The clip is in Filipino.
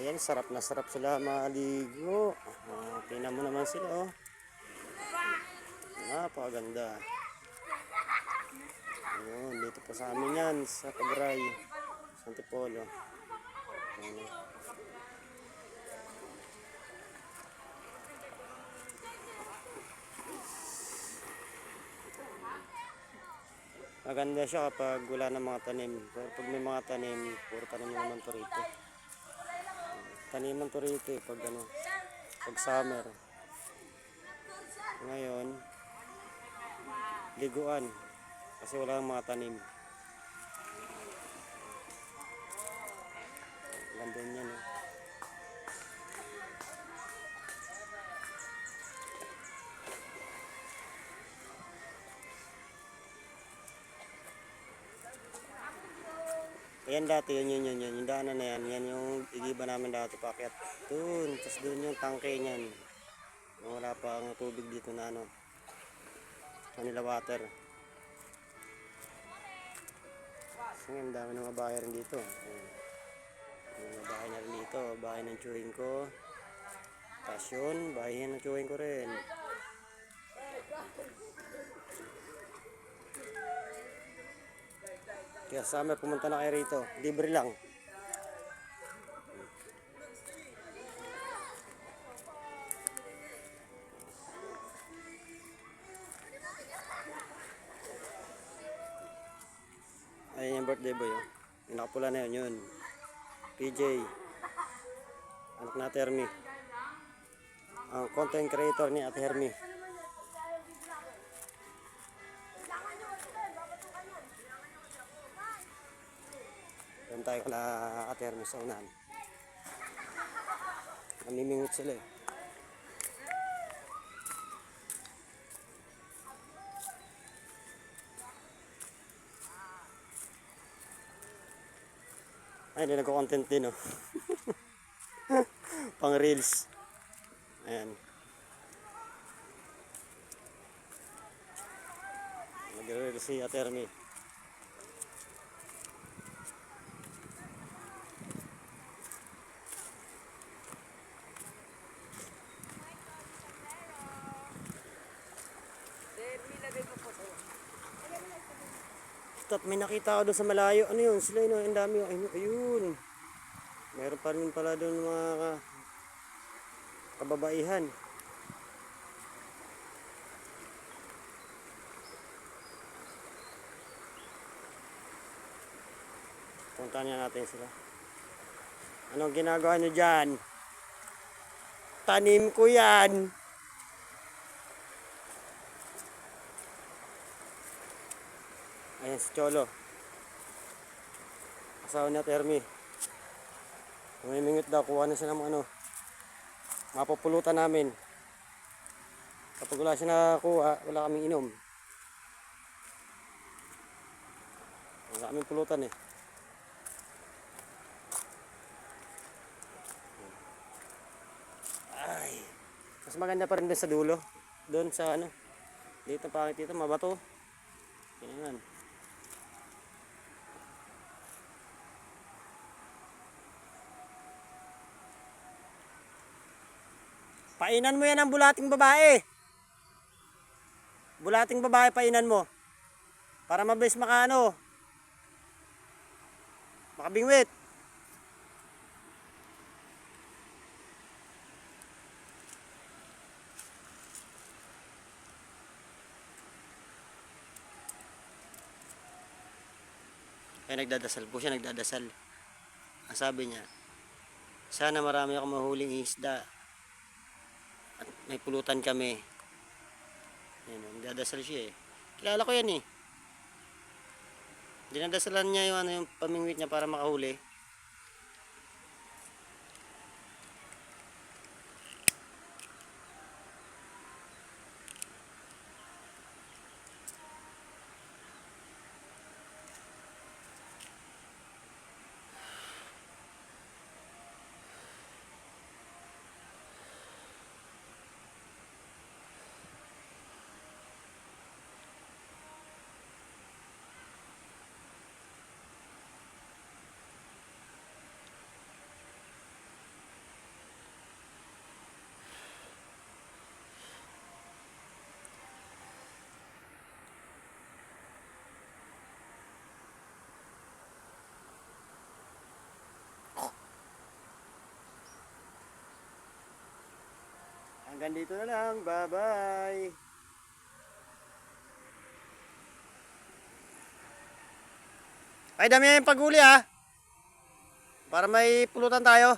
Ayan, sarap na sarap sila maligo. Tingnan mo naman sila, oh. Napakaganda. Ayun, dito po sa amin yan, sa Pagray, sa Antipolo. Ayun. Maganda siya kapag wala ng mga tanim. Pero pag may mga tanim, puro tanim naman to rito. Taniman to rito pag ano, pag summer. Ngayon, liguan kasi wala ng mga tanim. Ganda niyan, eh. Ayan dati, yun. Yung daanan na yan. Yan yung igiba namin dati paakyat. Doon, tapos doon yung tangke niyan. Wala pa ang tubig dito na ano. Manila water. So, ang dami ng mga bahay rin dito. Yung mga bahay na rin dito. Bahay ng tsuhin ko. Tapos yun, bahay ng tsuhin ko rin. Kaya summer, pumunta na kayo rito. Libre lang. Ayan yung birthday boy, oh. Yung nakapula na yun. PJ. Anak na Ate Hermy. Ang content creator ni Ate Hermy. Doon tayo kala Ate Hermy sa unahan. Namimingot sila, eh. Ay, hindi nagko-content din, oh. Pang reels. Ayan. Nag-reels si Ate Hermy. At may nakita ako doon sa malayo. Ano yun? Sila yun. Ang dami. Ayun. Meron pa rin pala doon mga kababaihan. Puntahan niya natin sila. Anong ginagawa nyo dyan? Tanim ko yan. Ayan si Cholo. Asawa ni Ate Hermy. Humimingot daw. Kuha na siya ng ano. Mapupulutan namin. Kapag wala siya nakakuha, wala kaming inom. Wala kaming pulutan, eh. Ay. Mas maganda pa rin doon sa dulo. Doon sa ano. Dito pangit dito. Mabato. Yan. Painan mo yan ang bulating babae. Bulating babae, painan mo. Para mabilis makaano. Makabingwit. Kaya nagdadasal po siya, nagdadasal. Ang sabi niya, sana marami akong mahuling isda. At may pulutan kami. Yan, nagdadasal siya, eh. Kilala ko yan, eh. Dinadasalan niya yung, yung pamingwit niya para makahuli. Hanggang dito na lang. Bye-bye. Ay, dami yung paghuli ha. Para may pulutan tayo.